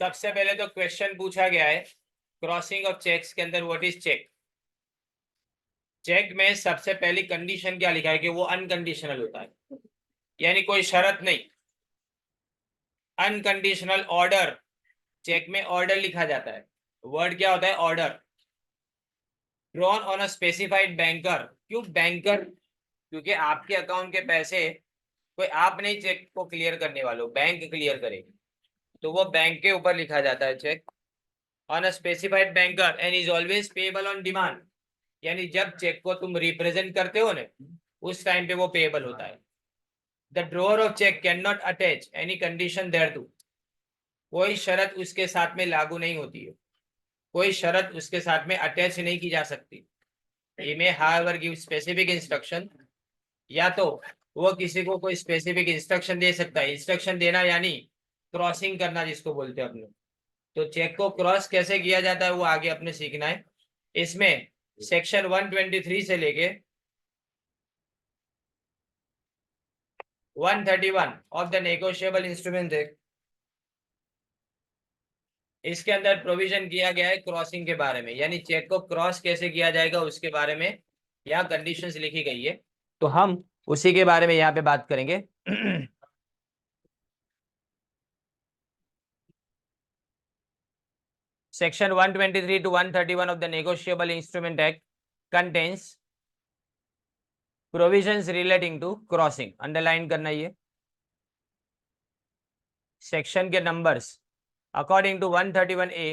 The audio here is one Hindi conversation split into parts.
सबसे पहले तो क्वेश्चन पूछा गया है क्रॉसिंग ऑफ चेक्स के अंदर, व्हाट इज चेक। चेक में सबसे पहली कंडीशन क्या लिखा है कि वो अनकंडीशनल होता है, यानी कोई शर्त नहीं। अनकंडीशनल ऑर्डर, चेक में ऑर्डर लिखा जाता है। वर्ड क्या होता है? Order. Drawn on a specified banker. क्यों बैंकर? क्योंकि आपके अकाउंट के पैसे कोई आप नहीं चेक को क्लियर करने वालों, बैंक क्लियर करेगी, तो वो बैंक के ऊपर लिखा जाता है cheque. On a specified banker and is always payable on demand, यानी जब चेक को तुम रिप्रेजेंट करते हो ना, उस टाइम पे वो पेएबल होता है। The drawer of cheque can not attach any condition thereto. कोई शर्त उसके साथ में लागू नहीं होती है, कोई शर्त उसके साथ में अटैच नहीं की जा सकती। He may however give specific instruction, या तो वो किसी को कोई स्पेसिफिक इंस्ट्रक्शन दे सकता है। इंस्ट्रक्शन देना यानी क्रॉसिंग करना जिसको बोलते हैं अपने। तो चेक को क्रॉस कैसे किया जाता है वो आगे अपने सीखना है। इसमें सेक्शन 123 से लेके 131 of the negotiable instrument act, इसके अंदर प्रोविजन किया गया है क्रॉसिंग के बारे में, यानी चेक को क्रॉस कैसे किया जाएगा उसके बारे में यहाँ कंडीशंस लिखी गई है। तो हम उसी के बारे में यहाँ पे बात करेंगे। Section 123 to 131 of the Negotiable Instrument Act contains provisions relating to crossing. Underline करना ये सेक्शन के numbers. According to 131A,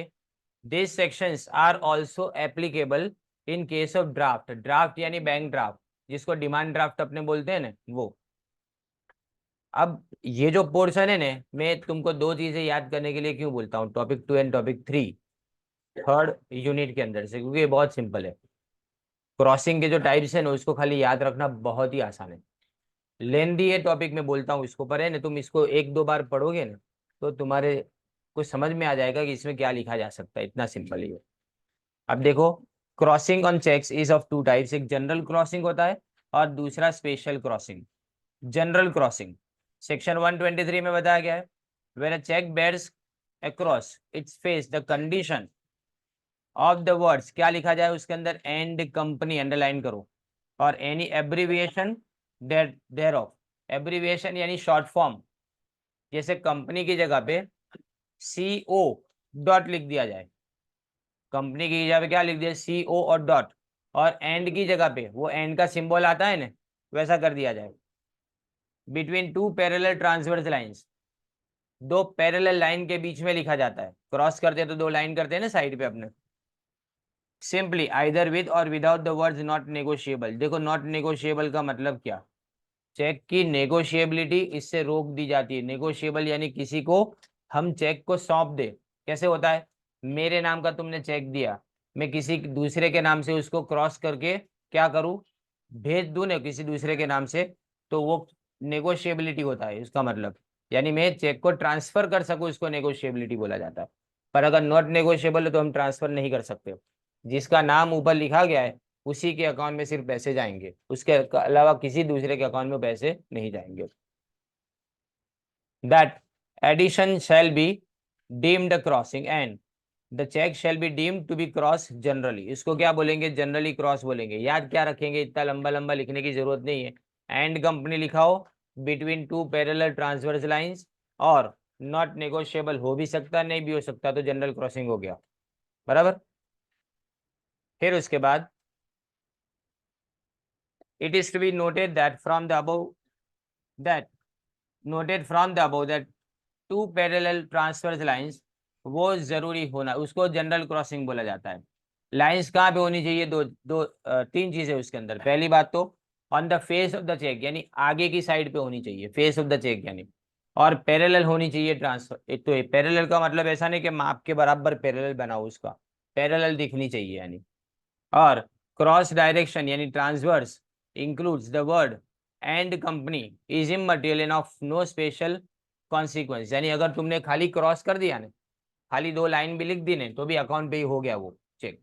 these sections are also applicable in case of draft. Draft यानी बैंक ड्राफ्ट, जिसको डिमांड ड्राफ्ट अपने बोलते हैं ना, वो। अब ये जो पोर्शन है ना, मैं तुमको दो चीजें याद करने के लिए क्यों बोलता हूँ, topic 2 and topic 3 third unit के अंदर से, क्योंकि ये बहुत सिंपल है। क्रॉसिंग के जो टाइप्स है ना, उसको खाली याद रखना बहुत ही आसान है। लेंदी है टॉपिक में बोलता हूँ इसको, पर है ना, तुम इसको एक दो बार पढ़ोगे ना तो तुम्हारे कुछ समझ में आ जाएगा कि इसमें क्या लिखा जा सकता है। इतना सिंपल ही है। अब देखो, crossing on cheques is of two types. एक जनरल क्रॉसिंग होता है और दूसरा special crossing. General crossing section 123 में बताया गया है, where a cheque bears across its face the condition of the words, क्या लिखा जाए उसके अंदर, एंड कंपनी, अंडरलाइन करो, और any abbreviation thereof. Abbreviation यानी शॉर्ट फॉर्म, जैसे कंपनी की जगह पे CO डॉट लिख दिया जाए, कंपनी की जगह पे क्या लिख दिया, CO और डॉट, और एंड की जगह पे वो एंड का सिंबल आता है ना, वैसा कर दिया जाए। Between two parallel transverse lines, दो पैरेलल लाइन के बीच में लिखा जाता है। क्रॉस करते हैं तो दो लाइन करते हैं ना साइड पे अपने। सिंपली आइदर विद और without the words not negotiable. देखो, नॉट नेगोशिएबल का मतलब क्या, चेक की नेगोशिएबिलिटी इससे रोक दी जाती है। नेगोशिएबल यानी किसी को हम चेक को सौंप दे। कैसे होता है, मेरे नाम का तुमने चेक दिया, मैं किसी दूसरे के नाम से उसको क्रॉस करके क्या करूं, भेज दूं ना किसी दूसरे के नाम से, तो वो नेगोशिएबिलिटी होता है उसका मतलब। यानी मैं चेक को ट्रांसफर कर सकूं, इसको नेगोशिएबिलिटी बोला जाता है। पर अगर नॉट नेगोशिएबल है तो हम ट्रांसफर नहीं कर सकते। जिसका नाम ऊपर लिखा गया है उसी के अकाउंट में सिर्फ पैसे जाएंगे, उसके अलावा किसी दूसरे के अकाउंट में पैसे नहीं जाएंगे। That addition shall be deemed crossing and the cheque shall be deemed to be cross generally. इसको क्या बोलेंगे, जनरली क्रॉस बोलेंगे। याद क्या रखेंगे, इतना लंबा लंबा लिखने की जरूरत नहीं है। एंड कंपनी लिखाओ, between two parallel transverse lines, और नॉट नेगोशिएबल हो भी सकता, नहीं भी हो सकता, तो जनरल क्रॉसिंग हो गया। बराबर। फिर उसके बाद it is to be noted that from the above that two parallel transverse lines, वो जरूरी होना, उसको जनरल क्रॉसिंग बोला जाता है। लाइंस कहाँ पे होनी चाहिए, तीन चीजें उसके अंदर। पहली बात तो on the face of the cheque, यानी आगे की साइड पे होनी चाहिए, फेस ऑफ द चेक यानी, और पैरेलल होनी चाहिए ट्रांसफर। एक तो पैरेलल का मतलब ऐसा नहीं कि माप के बराबर पैरेलल बनाओ, उसका पैरेलल दिखनी चाहिए यानी। और क्रॉस डायरेक्शन यानी transverse includes the word and company is immaterial and of no special consequence। यानी अगर तुमने खाली क्रॉस कर दिया ना, खाली दो लाइन भी लिख दी ना, तो भी अकाउंट पे ही हो गया वो चेक।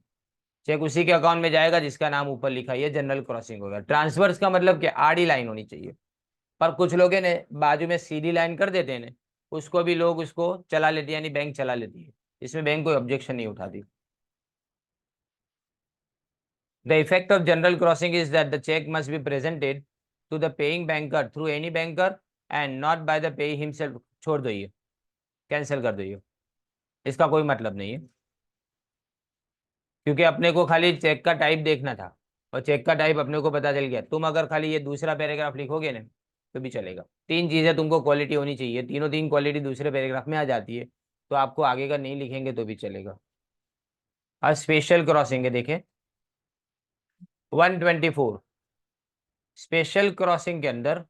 चेक उसी के अकाउंट में जाएगा जिसका नाम ऊपर लिखा है, जनरल क्रॉसिंग होगा। ट्रांसवर्स का मतलब क्या, आड़ी लाइन होनी चाहिए। पर कुछ लोग ने बाजू में सीधी लाइन कर देते हैं, उसको भी लोग उसको चला लेते हैं, यानी बैंक चला लेती है, इसमें बैंक कोई ऑब्जेक्शन नहीं उठाती। The effect of general crossing is that the cheque must be presented to the paying banker through any banker and not by the payee himself. छोड़ दो, ये कैंसिल कर दो, ये इसका कोई मतलब नहीं है, क्योंकि अपने को खाली चेक का टाइप देखना था और चेक का टाइप अपने को पता चल गया। तुम अगर खाली ये दूसरा पैराग्राफ लिखोगे ना तो भी चलेगा। तीन चीजें तुमको क्वालिटी होनी चाहिए, तीनों तीन क्वालिटी दूसरे पैराग्राफ में आ जाती है, तो आपको आगे का नहीं लिखेंगे तो भी चलेगा। अब स्पेशल क्रॉसिंग है, देखें 124। स्पेशल क्रॉसिंग के अंदर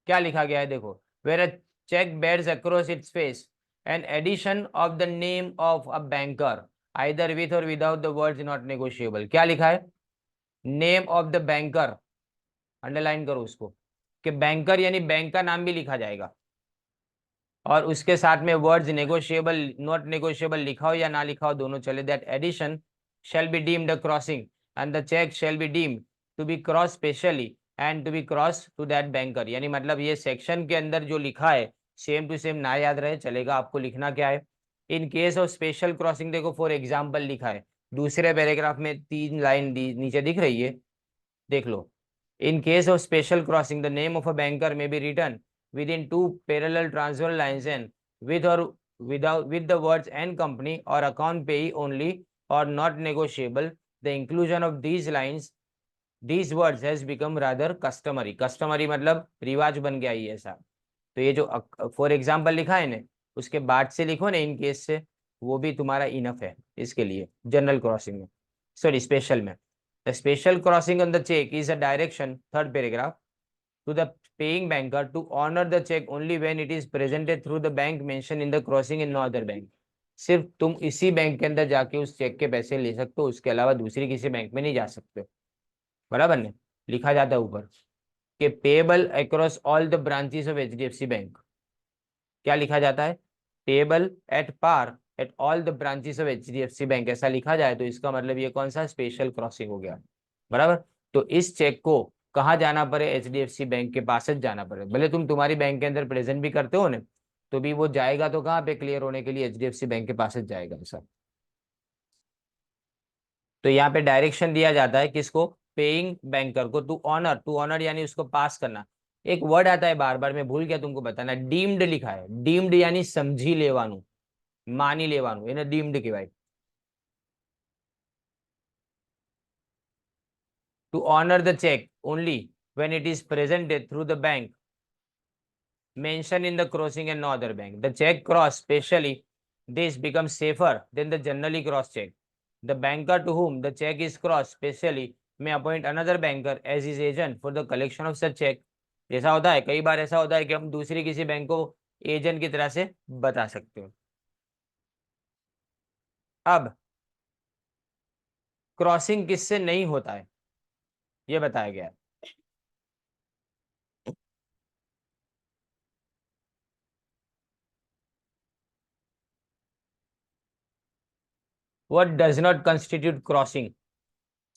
क्या लिखा गया है, देखो, where a cheque bears across its face an addition of the name of a banker either with or without the words not negotiable. क्या लिखा है, name of the banker, underline करो उसको, कि बैंकर यानी बैंक का नाम भी लिखा जाएगा, और उसके साथ में वर्ड्स नेगोशिएबल नॉट नेगोशिएबल लिखा हो या ना लिखा हो दोनों चले। That addition shall be deemed a crossing and the check shall be deemed to be crossed specially and to be crossed to that banker। यानी मतलब ये सेक्शन के अंदर जो लिखा है सेम टू सेम ना याद रहे चलेगा, आपको लिखना क्या है। इन केस ऑफ स्पेशल क्रॉसिंग, देखो फॉर एग्जाम्पल लिखा है दूसरे पैराग्राफ में, 3 लाइन नीचे दिख रही है, देख लो। In case of special crossing the name of a banker may be written within 2 parallel transfer lines and with or without with the words and company or account payee only or not negotiable। the inclusion of these lines these words has become rather customary। customary मतलब रिवाज बन गया ये ऐसा। तो ये जो फॉर एग्जाम्पल लिखा है ना उसके बाद से लिखो ना इन केस से, वो भी तुम्हारा इनफ है इसके लिए जनरल क्रॉसिंग में, सॉरी स्पेशल में। The special crossing on the cheque is a direction, third paragraph, to the paying banker to honor the check only when it is presented through the bank mentioned in the crossing in no other bank। सिर्फ तुम इसी बैंक के अंदर जाके उस चेक के पैसे ले सकते हो, उसके अलावा दूसरी किसी बैंक में नहीं जा सकते। बराबर ने लिखा जाता है ऊपर कि payable across all the branches of HDFC bank. क्या लिखा जाता है, payable at par at all the branches of HDFC bank, ऐसा लिखा जाए तो इसका मतलब ये कौन सा स्पेशल क्रॉसिंग हो गया। बराबर, तो इस चेक को कहाँ जाना पड़े, एचडीएफसी बैंक के पास जाना पड़े, भले तुम तुम्हारी बैंक के अंदर प्रेजेंट भी करते हो ना तो भी वो जाएगा तो कहाँ पे, क्लियर होने के लिए एचडीएफसी बैंक के पास जाएगा सर। तो यहाँ पे डायरेक्शन दिया जाता है किसको, पेइंग बैंकर को, टू ऑनर यानी उसको पास करना। एक वर्ड आता है बार बार, मैं भूल गया तुमको बताना, डीम्ड लिखा है, डीम्ड यानी समझी लेवानू, मानी लेवानू, એને डीम्ड કહેવાય। to honor the check only when it is presented through the bank mentioned in the crossing and no other bank। the check cross specially this becomes safer than the generally cross check। the banker to whom the check is crossed specially may appoint another banker as his agent for the collection of such check। जैसा होता है कई बार ऐसा होता है कि हम दूसरी किसी बैंक को एजेंट की तरह से बता सकते हो। अब क्रॉसिंग किससे नहीं होता है ये बताया गया है। What does not constitute crossing?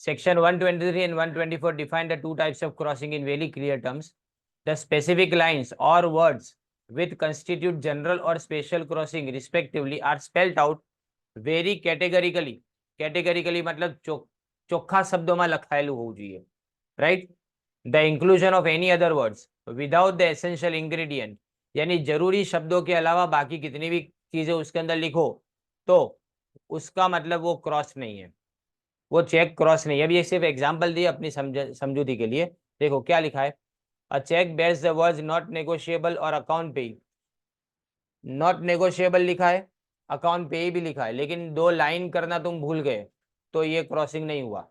Section 123 and 124 define the two types of crossing in very clear terms। The specific lines or words which constitute general or special crossing respectively are spelled out very categorically। categorically मतलब ચોખ્ખા શબ્દોમાં લખાયેલું હોવું જોઈએ, right? The inclusion of any other words without the essential ingredient, यानी जरूरी शब्दों के अलावा बाकी कितनी भी चीजें उसके अंदर लिखो तो उसका मतलब वो क्रॉस नहीं है, वो चेक क्रॉस नहीं है। अभी सिर्फ एग्जांपल दिए अपनी समझूती के लिए। देखो क्या लिखा है, a cheque bears the words not negotiable or account pay. Not negotiable लिखा है, अकाउंट पे भी लिखा है, लेकिन 2 लाइन करना तुम भूल गए तो ये क्रॉसिंग नहीं हुआ।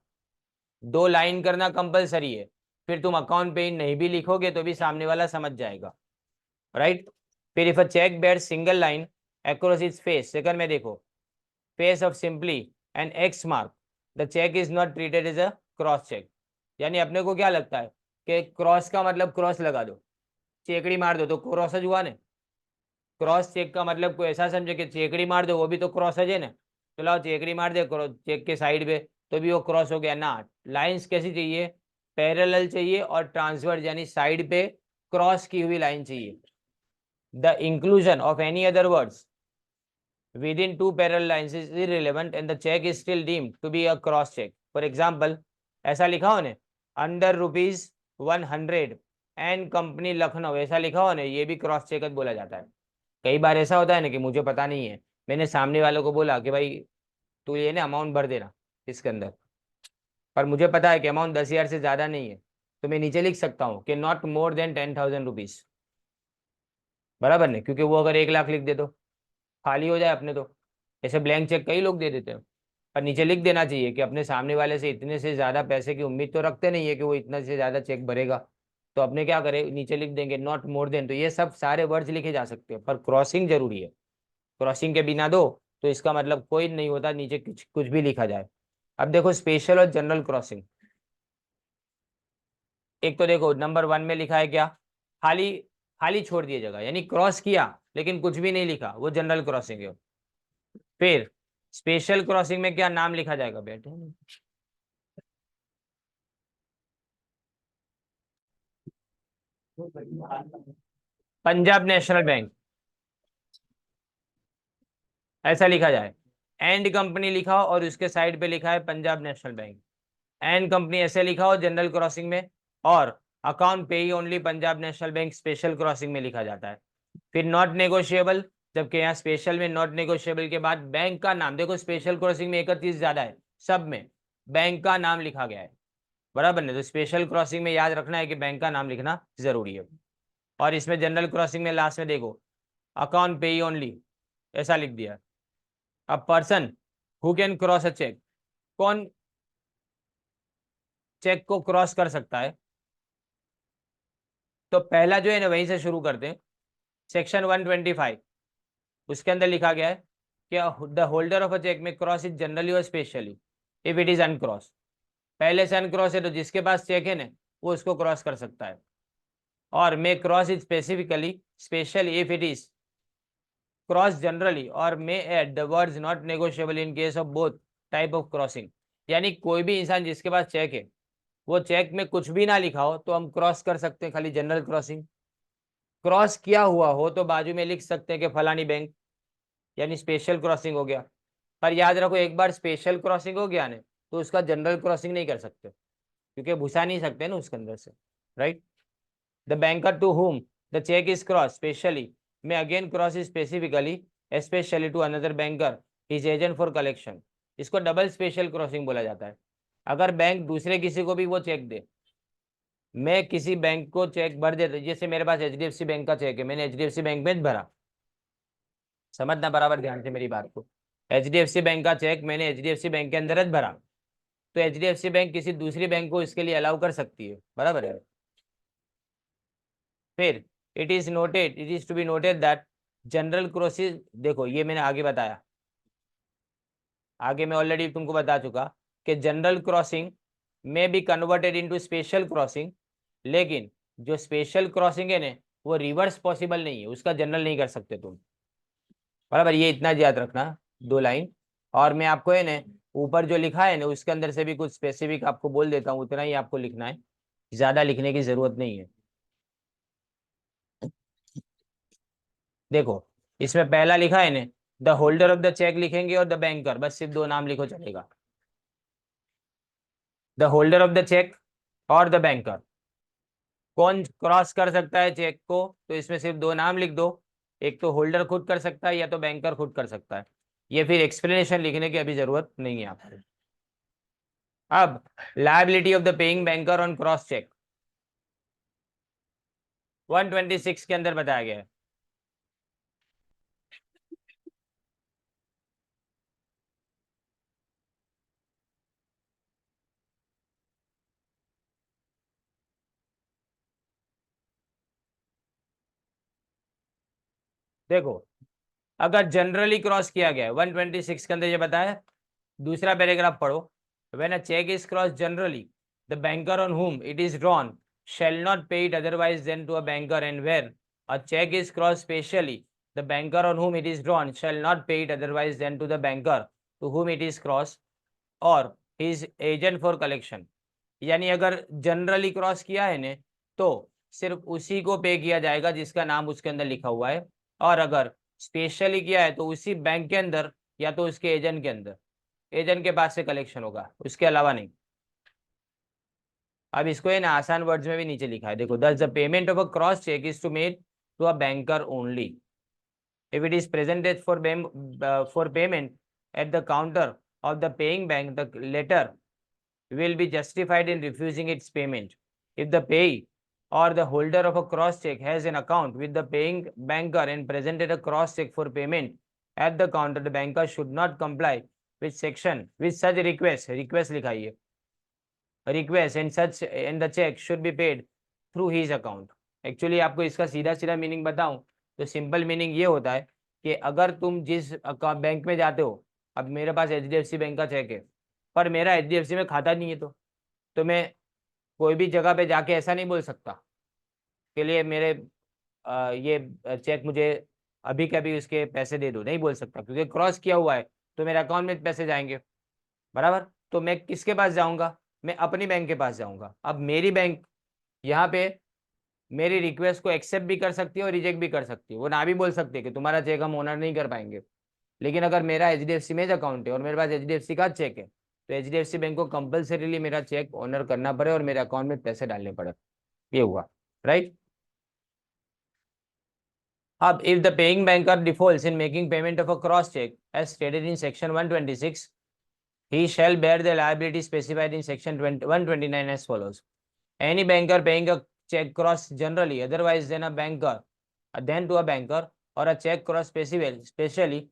2 लाइन करना कंपलसरी है, फिर तुम अकाउंट पे नहीं भी लिखोगे तो भी सामने वाला समझ जाएगा, राइट। फिर if a cheque bear single line across its face, second में देखो face of simply an X mark the cheque is not treated as a cross cheque. यानी अपने को क्या लगता है कि क्रॉस का मतलब क्रॉस लगा दो, चेकड़ी मार दो तो क्रॉस हुआ ना। क्रॉस चेक का मतलब कोई ऐसा समझे कि चेकड़ी मार दो वो भी तो क्रॉस है ना, तो लाओ चेकड़ी मार दे चेक के साइड पे तो भी वो क्रॉस हो गया ना। लाइंस कैसी चाहिए, पैरेलल चाहिए और ट्रांसवर्स यानी साइड पे क्रॉस की हुई लाइन चाहिए। The inclusion of any other words within two parallel lines is irrelevant and the check is still deemed to be a cross check. For example, ऐसा लिखा हो ने अंडर ₹100 एंड कंपनी लखनऊ, ऐसा हो ने, ये भी क्रॉस चेक बोला जाता है। कई बार ऐसा होता है ना कि मुझे पता नहीं है, मैंने सामने वालों को बोला कि भाई तू ये ना अमाउंट भर देना इसके अंदर, पर मुझे पता है कि अमाउंट 10,000 से ज़्यादा नहीं है, तो मैं नीचे लिख सकता हूँ कि नॉट मोर देन 10,000 रुपीज़, बराबर नहीं, क्योंकि वो अगर 1 लाख लिख दे तो खाली हो जाए अपने, तो ऐसे ब्लैंक चेक कई लोग दे देते हैं। पर नीचे लिख देना चाहिए कि अपने सामने वाले से इतने से ज़्यादा पैसे की उम्मीद तो रखते नहीं है कि वो इतना से ज़्यादा चेक भरेगा, तो अपने क्या करें, नीचे लिख देंगे नॉट मोर देन। तो ये सब सारे वर्ड्स लिखे जा सकते हैं, पर क्रॉसिंग जरूरी है। क्रॉसिंग के बिना दो तो इसका मतलब कोई नहीं होता, नीचे कुछ कुछ भी लिखा जाए। अब देखो स्पेशल और जनरल क्रॉसिंग। एक तो देखो नंबर 1 में लिखा है क्या, खाली खाली छोड़ दिया जगह, यानी क्रॉस किया लेकिन कुछ भी नहीं लिखा, वो जनरल क्रॉसिंग है। फिर स्पेशल क्रॉसिंग में क्या नाम लिखा जाएगा बेटे, पंजाब नेशनल बैंक ऐसा लिखा जाए, एंड कंपनी लिखा हो और उसके साइड पे लिखा है Punjab national bank, and company ऐसे लिखा हो जनरल क्रॉसिंग में, और account payee only Punjab national bank special crossing में लिखा जाता है। फिर नॉट नेगोशिएबल, जबकि यहाँ स्पेशल में नॉट नेगोशिएबल के बाद बैंक का नाम, देखो स्पेशल क्रॉसिंग में एक चीज ज्यादा है, सब में बैंक का नाम लिखा गया है, बराबर नहीं, तो स्पेशल क्रॉसिंग में याद रखना है कि बैंक का नाम लिखना जरूरी है। और इसमें जनरल क्रॉसिंग में लास्ट में देखो अकाउंट पे ओनली ऐसा लिख दिया। अब person who can cross a cheque, कौन चेक को क्रॉस कर सकता है, तो पहला जो है ना वहीं से शुरू करते हैं। सेक्शन 125 उसके अंदर लिखा गया है कि the holder of a cheque में क्रॉस इज जनरली और specially if it is uncross, पहले से अनक्रॉस है तो जिसके पास चेक है ना वो उसको क्रॉस कर सकता है, or may cross is specifically special if it is cross generally, or may add the words not negotiable in case of both type of crossing. यानी कोई भी इंसान जिसके पास चेक है वो चेक में कुछ भी ना लिखा हो तो हम क्रॉस कर सकते हैं, खाली जनरल क्रॉसिंग। क्रॉस किया हुआ हो तो बाजू में लिख सकते हैं कि फलानी बैंक, यानी स्पेशल क्रॉसिंग हो गया। पर याद रखो एक बार स्पेशल क्रॉसिंग हो गया ना तो उसका जनरल क्रॉसिंग नहीं कर सकते, क्योंकि घुसा नहीं सकते ना उसके अंदर से, right. The banker to whom the cheque is cross specially may again cross is specifically specially to another banker his agent for collection, इसको डबल स्पेशल क्रॉसिंग बोला जाता है। अगर बैंक दूसरे किसी को भी वो चेक दे, मैं किसी बैंक को चेक भर देता, जैसे मेरे पास HDFC बैंक का चेक है, मैंने HDFC बैंक में भरा, समझना बराबर ध्यान से मेरी बात को, HDFC बैंक का चेक मैंने HDFC बैंक के अंदर भरा, तो HDFC बैंक किसी दूसरी बैंक को इसके लिए अलाउ कर सकती है, बराबर है। फिर it is to be noted that general crossing, देखो ये मैंने आगे बताया, आगे मैं ऑलरेडी तुमको बता चुका कि जनरल क्रॉसिंग में be converted into special crossing, लेकिन जो स्पेशल क्रॉसिंग है ना वो रिवर्स पॉसिबल नहीं है, उसका जनरल नहीं कर सकते तुम, बराबर, ये इतना याद रखना 2 लाइन। और मैं आपको है ना ऊपर जो लिखा है ना उसके अंदर से भी कुछ स्पेसिफिक आपको बोल देता हूँ, उतना ही आपको लिखना है, ज्यादा लिखने की जरूरत नहीं है। देखो इसमें पहला लिखा है ना the holder of the cheque लिखेंगे और द बैंकर, बस सिर्फ 2 नाम लिखो चलेगा, the holder of the cheque और द बैंकर। कौन क्रॉस कर सकता है चेक को, तो इसमें सिर्फ 2 नाम लिख दो, एक तो होल्डर खुद कर सकता है या तो बैंकर खुद कर सकता है, ये फिर एक्सप्लेनेशन लिखने की अभी जरूरत नहीं है आपको। अब liability of the paying banker on cross cheque 126 के अंदर बताया गया है। देखो अगर जनरली क्रॉस किया गया है 126 के अंदर ये बताया, दूसरा पैराग्राफ पढ़ो, when a cheque is cross generally the banker on whom it is drawn shall not pay it otherwise than to a banker, and where a check is crossed specially the banker on whom it is drawn shall not pay it otherwise than to the banker to whom it is crossed or his agent for collection। यानी अगर जनरली क्रॉस किया है ने तो सिर्फ उसी को पे किया जाएगा जिसका नाम उसके अंदर लिखा हुआ है, और अगर स्पेशली किया है तो उसी बैंक के अंदर या तो उसके एजेंट के अंदर, एजेंट के पास से कलेक्शन होगा, उसके अलावा नहीं। अब इसको ये ना आसान वर्ड्स में भी नीचे लिखा है, देखो, thus the payment of a cross cheque is to made to a banker only if it is presented for payment at the counter of the paying bank, the letter will be justified in refusing its payment. If the payee or the holder of a cross check has an account with the paying banker and presented a cross check for payment at the counter, the banker should not comply with such request लिखा है ये, request and the check should be paid through his account. Actually आपको इसका सीधा सीधा मीनिंग बताऊं तो सिंपल मीनिंग ये होता है कि अगर तुम जिस बैंक में जाते हो, अब मेरे पास HDFC बैंक का चेक है पर मेरा HDFC में खाता नहीं है, तो मैं कोई भी जगह पे जाके ऐसा नहीं बोल सकता के लिए मेरे ये चेक मुझे अभी के अभी उसके पैसे दे दो, नहीं बोल सकता क्योंकि क्रॉस किया हुआ है तो मेरे अकाउंट में पैसे जाएंगे, बराबर। तो मैं किसके पास जाऊंगा? मैं अपनी बैंक के पास जाऊंगा। अब मेरी बैंक यहाँ पे मेरी रिक्वेस्ट को एक्सेप्ट भी कर सकती है और रिजेक्ट भी कर सकती है, वो ना भी बोल सकती है कि तुम्हारा चेक हम ऑनर नहीं कर पाएंगे। लेकिन अगर मेरा HDFC में अकाउंट है और मेरे पास HDFC का चेक है तो HDFC बैंक को कंपल्सरीली मेरा चेक ऑनर करना पड़े और मेरे अकाउंट में पैसे डालने पड़े, ये हुआ, राइट। अब if the paying banker defaults in making payment of a cross cheque as stated in section 126, he shall bear the liability specified in section 129 as follows. Any banker paying a check cross generally otherwise than a banker then to a banker, or a check cross specially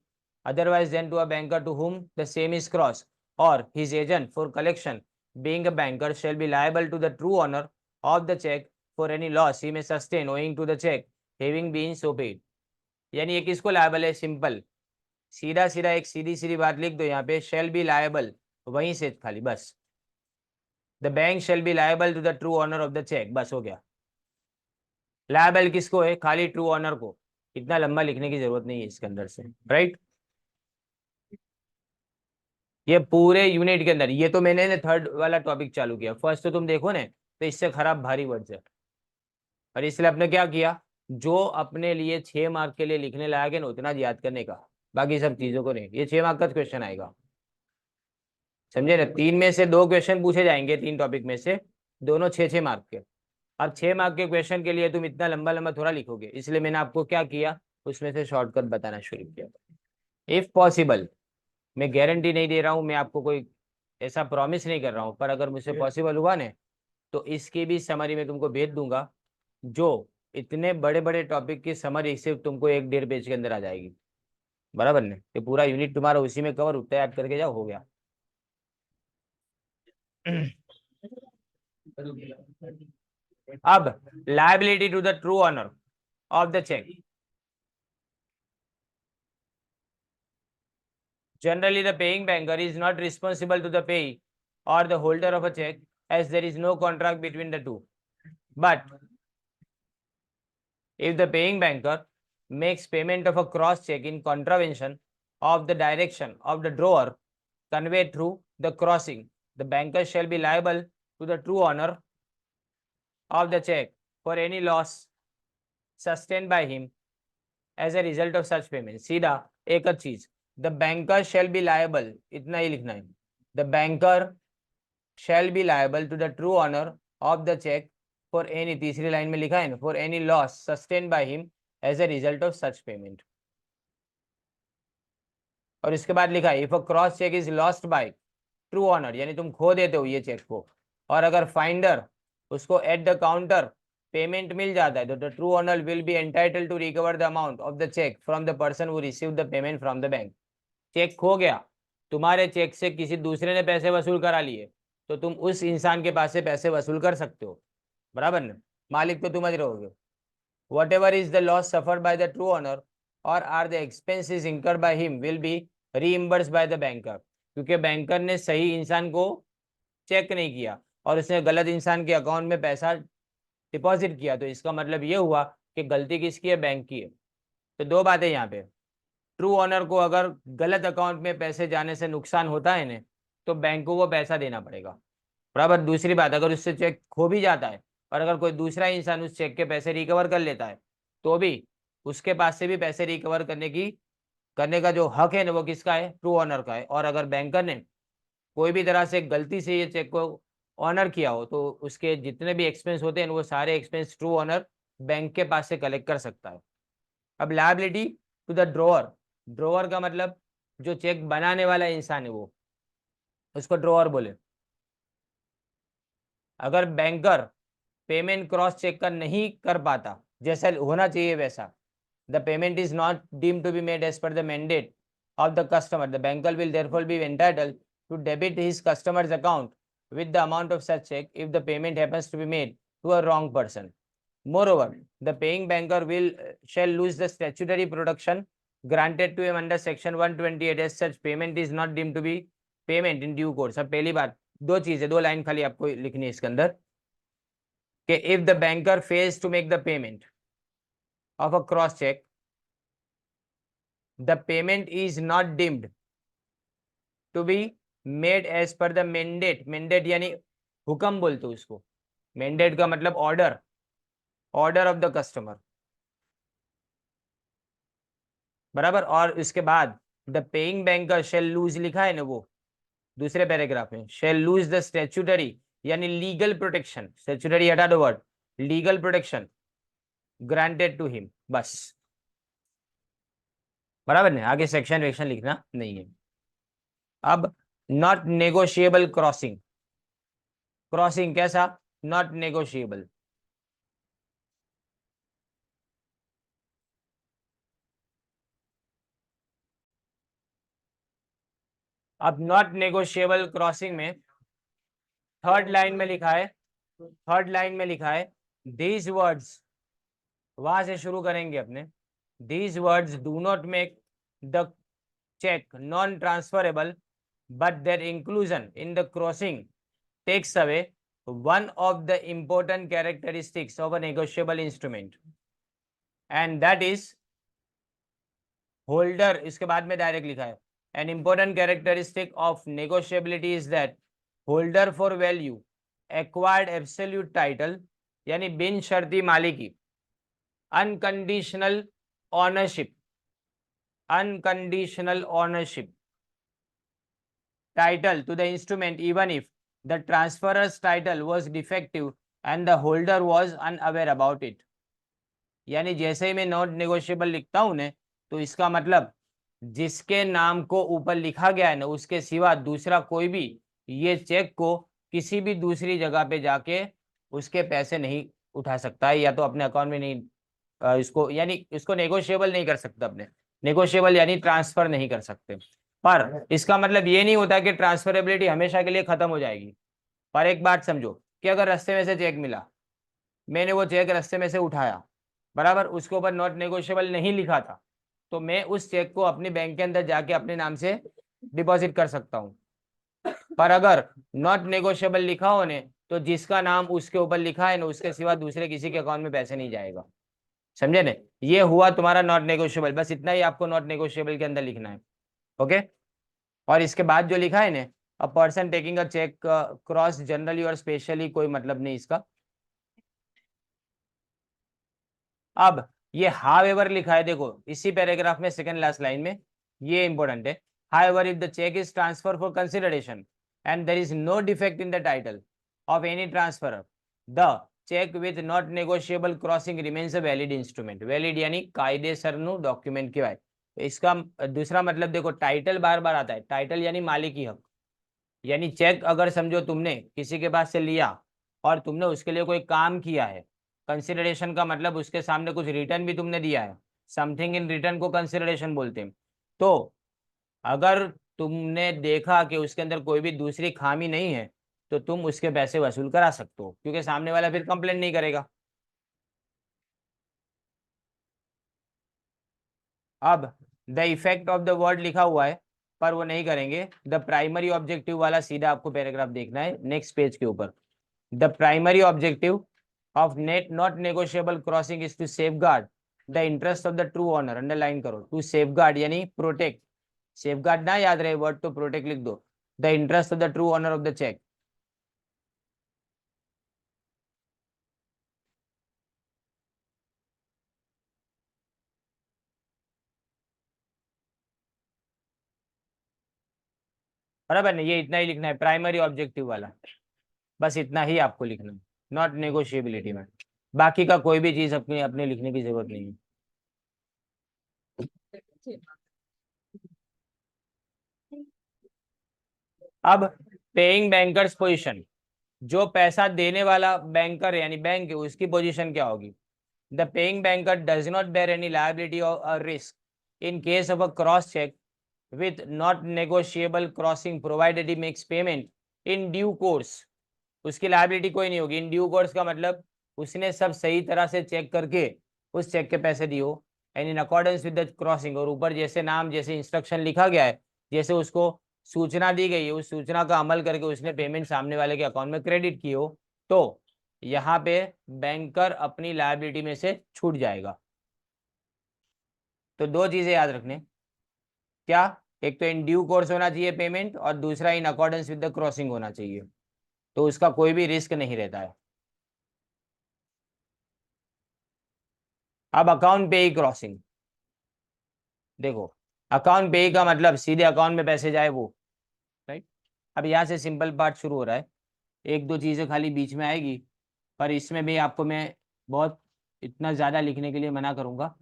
otherwise than to a banker to whom the same is cross, or his agent for collection being a banker, shall be liable to the true owner of the check for any loss he may sustain owing to the check having been so paid. यानी ये किसको लायबल है? सिंपल, सीधा सीधा एक सीधी सीधी बात लिख दो यहाँ पे, शेल बी लायबल, वहीं से खाली बस, the bank shall be liable to the true owner of the cheque, बस हो गया। लायबल किसको है? खाली ट्रू ऑनर को, इतना लंबा लिखने की जरूरत नहीं है इसके अंदर से, राइट। ये पूरे यूनिट के अंदर, ये तो मैंने थर्ड वाला टॉपिक चालू किया, फर्स्ट तो तुम देखो ना तो इससे खराब भारी वर्ड्स है, और इसलिए आपने क्या किया, जो अपने लिए 6 मार्क के लिए लिखने लायक है ना उतना याद करने का, बाकी सब चीजों को नहीं। ये 6 मार्क का क्वेश्चन आएगा, समझे ना। 3 में से 2 क्वेश्चन पूछे जाएंगे, 3 टॉपिक में से, दोनों 6-6 मार्क के। अब 6 मार्क के क्वेश्चन के लिए तुम इतना लंबा लंबा थोड़ा लिखोगे, इसलिए मैंने आपको क्या किया, उसमें से शॉर्टकट बताना शुरू किया। इफ पॉसिबल, मैं गारंटी नहीं दे रहा हूँ, मैं आपको कोई ऐसा प्रॉमिस नहीं कर रहा हूँ, पर अगर मुझसे पॉसिबल हुआ ना तो इसकी भी समरी में तुमको भेज दूंगा, जो इतने बड़े बड़े टॉपिक की समरी सिर्फ तुमको 1-1.5 पेज के अंदर आ जाएगी, बराबर ने। ये पूरा यूनिट तुम्हारा उसी में कवर होता है, याद करके जाओ, हो गया। अब liability to the true owner of the cheque, generally the paying banker is not responsible to the payee or the holder of a check as there is no contract between the two, but if the paying banker makes payment of a cross check in contravention of the direction of the drawer conveyed through the crossing, the banker shall be liable to the true owner of the check for any loss sustained by him as a result of such payment. सीधा एक चीज, the banker shall be liable, इतना ही लिखना है, the banker shall be liable to the true owner of the check for any, तीसरी लाइन में लिखा है ना, for any loss sustained by him as a result of such payment। और इसके बाद लिखा है if a cross check is lost by true owner, यानी तुम खो देते हो ये चेक को, और अगर फाइंडर उसको एट द काउंटर पेमेंट मिल जाता है तो the true owner will be entitled to recover the amount of the cheque from the person who receive the payment from the bank. Cheque खो गया, तुम्हारे चेक से किसी दूसरे ने पैसे वसूल करा लिए, तो तुम उस इंसान के पास से पैसे वसूल कर सकते हो, बराबर ना, मालिक तो तुम ही रहोगे। Whatever is the loss suffered by the true owner or are the expenses incurred by him will be reimbursed by the banker, क्योंकि बैंकर ने सही इंसान को चेक नहीं किया और उसने गलत इंसान के अकाउंट में पैसा डिपॉजिट किया, तो इसका मतलब ये हुआ कि गलती किसकी है? बैंक की है। तो 2 बातें यहाँ पे, ट्रू ओनर को अगर गलत अकाउंट में पैसे जाने से नुकसान होता है ना तो बैंक को वो पैसा देना पड़ेगा, बराबर। दूसरी बात, अगर उससे चेक खो भी जाता है और अगर कोई दूसरा इंसान उस चेक के पैसे रिकवर कर लेता है तो भी उसके पास से भी पैसे रिकवर करने का जो हक है ना वो किसका है, ट्रू ऑनर का है। और अगर बैंकर ने कोई भी तरह से गलती से ये चेक को ऑनर किया हो तो उसके जितने भी एक्सपेंस होते हैं वो सारे एक्सपेंस ट्रू ऑनर बैंक के पास से कलेक्ट कर सकता है। अब liability to the drawer, drawer का मतलब जो चेक बनाने वाला इंसान है वो, उसको ड्रॉअर बोले। अगर बैंकर पेमेंट क्रॉस चेक कर नहीं कर पाता जैसा होना चाहिए वैसा, the payment is not deemed to be made as per the mandate of the customer, the banker will therefore be entitled to debit his customer's account with the amount of such check if the payment happens to be made to a wrong person. Moreover, the paying banker shall lose the statutory protection granted to him under section 128 as such payment is not deemed to be payment in due course. अब पहली बात दो चीजें, दो लाइन खाली आपको लिखनी है इसके अंदर कि if the banker fails to make the payment of a cross check, the payment is not deemed to be made as per the mandate. mandate यानी हुक्म बोलते हो उसको, mandate का मतलब order, order of the customer, बराबर। और इसके बाद the paying banker shall lose लिखा है ना वो दूसरे पैराग्राफ में, शेल लूज द स्टैट्यूटरी यानी लीगल प्रोटेक्शन, स्टैट्यूटरी हटा दो word, legal protection granted to him, बस बराबर नहीं, आगे सेक्शन वेक्शन लिखना नहीं है। अब नॉट नेगोशिएबल क्रॉसिंग, क्रॉसिंग कैसा, नॉट नेगोशिएबल। अब नॉट नेगोशिएबल क्रॉसिंग में थर्ड लाइन में लिखा है, थर्ड लाइन में लिखा है दीज वर्ड्स, वहां से शुरू करेंगे अपने, these words do not make the cheque non transferable but their inclusion in the crossing takes away one of the important characteristics of a negotiable instrument and that is holder, इसके बाद में डायरेक्ट लिखा है an important characteristic of negotiability is that holder for value acquired absolute title यानी बिन शर्ती मालिकी, unconditional ownership, unconditional ownership title to the instrument even if the transferor's title was defective and the holder was unaware about it. यानी जैसे ही मैं नॉट नेगोशिएबल लिखता हूं ने तो इसका मतलब जिसके नाम को ऊपर लिखा गया है ना उसके सिवा दूसरा कोई भी ये चेक को किसी भी दूसरी जगह पे जाके उसके पैसे नहीं उठा सकता है, या तो अपने अकाउंट में नहीं इसको यानी इसको नेगोशिएबल नहीं कर सकता, अपने नेगोशिएबल यानी ट्रांसफर नहीं कर सकते। पर इसका मतलब ये नहीं होता कि ट्रांसफरेबिलिटी हमेशा के लिए खत्म हो जाएगी। पर एक बात समझो कि अगर रास्ते में से चेक मिला, मैंने वो चेक रास्ते में से उठाया, बराबर, उसके ऊपर नॉट नेगोशिएबल नहीं लिखा था, तो मैं उस चेक को अपने बैंक के अंदर जाके अपने नाम से डिपॉजिट कर सकता हूँ। पर अगर नॉट नेगोशिएबल लिखा होने तो जिसका नाम उसके ऊपर लिखा है ना उसके सिवा दूसरे किसी के अकाउंट में पैसे नहीं जाएगा, समझे ना। ये हुआ तुम्हारा नॉट नेगोशिएबल, बस इतना ही आपको नॉट नेगोशिएबल के अंदर लिखना है, ओके। और इसके बाद जो लिखा है ना, a person taking a cheque cross generally और स्पेशली, कोई मतलब नहीं इसका। अब ये हाउएवर लिखा है, देखो इसी पैराग्राफ में सेकंड लास्ट लाइन में, ये इंपॉर्टेंट है। However if the cheque is transfer for consideration and there is no defect in the title of any transfer, the cheque with not negotiable crossing remains a valid instrument. Valid यानी कायदेसरનું डॉक्यूमेंट કહેવાય। इसका दूसरा मतलब देखो, टाइटल बार बार आता है, टाइटल यानी मालिकी हक, यानी चेक अगर समझो तुमने किसी के पास से लिया और तुमने उसके लिए कोई काम किया है, कंसिडरेशन का मतलब उसके सामने कुछ रिटर्न भी तुमने दिया है, समथिंग इन रिटर्न को कंसिडरेशन बोलते हैं। तो अगर तुमने देखा कि उसके अंदर कोई भी दूसरी खामी नहीं है तो तुम उसके पैसे वसूल करा सकते हो, क्योंकि सामने वाला फिर कंप्लेंट नहीं करेगा। अब the effect of the word लिखा हुआ है पर वो नहीं करेंगे, द प्राइमरी ऑब्जेक्टिव वाला सीधा आपको पैराग्राफ देखना है नेक्स्ट पेज के ऊपर। The primary objective of net not negotiable crossing is to safeguard the interest of the true owner, underline करो, टू सेफगार्ड यानी प्रोटेक्ट, सेफगार्ड ना याद रहे वर्ड तो प्रोटेक्ट लिख दो, the interest of the true owner of the cheque. बराबर नहीं, ये इतना ही लिखना है प्राइमरी ऑब्जेक्टिव वाला, बस इतना ही आपको लिखना है, नॉट नेगोशिएबिलिटी में। बाकी का कोई भी चीज अपने अपने लिखने की जरूरत नहीं है। अब पेइंग बैंकर्स पोजीशन, जो पैसा देने वाला बैंकर यानी बैंक है उसकी पोजीशन क्या होगी? The paying banker does not bear any liability or risk in case of a cross cheque with not negotiable crossing provided he makes payment in due course। उसकी लायबिलिटी कोई नहीं होगी। इन ड्यू कोर्स का मतलब उसने सब सही तरह से चेक करके उस चेक के पैसे दिए हो, and in accordance with the crossing, और ऊपर जैसे नाम जैसे इंस्ट्रक्शन लिखा गया है, जैसे उसको सूचना दी गई है उस सूचना का अमल करके उसने पेमेंट सामने वाले के अकाउंट में क्रेडिट की हो, तो यहाँ पे बैंकर अपनी लायबिलिटी में से छूट जाएगा। तो दो चीजें याद रखने, क्या? एक तो इन ड्यू कोर्स होना चाहिए पेमेंट, और दूसरा in accordance with the crossing होना चाहिए, तो उसका कोई भी रिस्क नहीं रहता है। अब अकाउंट पे ही क्रॉसिंग देखो, अकाउंट पे ही का मतलब सीधे अकाउंट में पैसे जाए वो, राइट। अब यहाँ से सिंपल पार्ट शुरू हो रहा है, एक दो चीजें खाली बीच में आएगी, पर इसमें भी आपको मैं बहुत इतना ज्यादा लिखने के लिए मना करूंगा।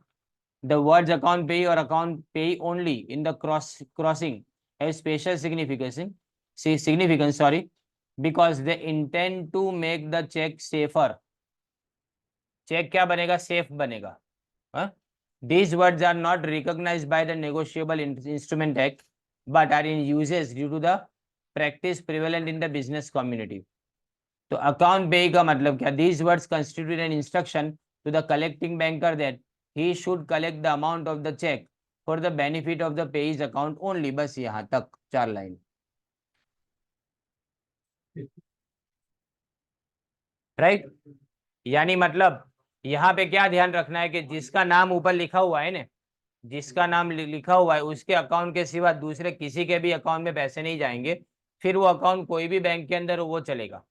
द वर्ड्स अकाउंट पे और account payee only in the crossing have special significance sorry, because they intend to make the cheque safer. Cheque क्या बनेगा? सेफ बनेगा। These words are not recognized by the Negotiable Instrument Act, but are in uses due to the practice prevalent in the business community. तो account pay का मतलब क्या? These words constitute an instruction to the collecting banker that he should collect the amount of the check for the benefit of the payee's account only। बस यहाँ तक 4 लाइन, राइट। यानी मतलब यहाँ पे क्या ध्यान रखना है कि जिसका नाम ऊपर लिखा हुआ है ना, जिसका नाम लिखा हुआ है उसके अकाउंट के सिवा दूसरे किसी के भी अकाउंट में पैसे नहीं जाएंगे। फिर वो अकाउंट कोई भी बैंक के अंदर हो वो चलेगा,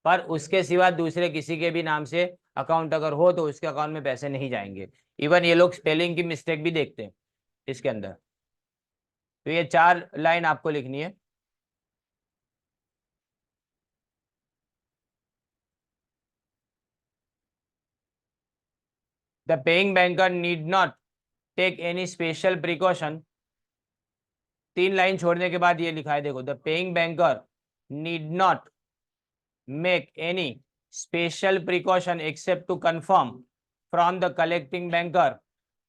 पर उसके सिवा दूसरे किसी के भी नाम से अकाउंट अगर हो तो उसके अकाउंट में पैसे नहीं जाएंगे। इवन ये लोग स्पेलिंग की मिस्टेक भी देखते हैं इसके अंदर। तो ये 4 लाइन आपको लिखनी है। The paying banker need not take any special precaution. 3 line छोड़ने के बाद ये लिखा है देखो, the paying banker need not make any special precaution except to confirm from the collecting banker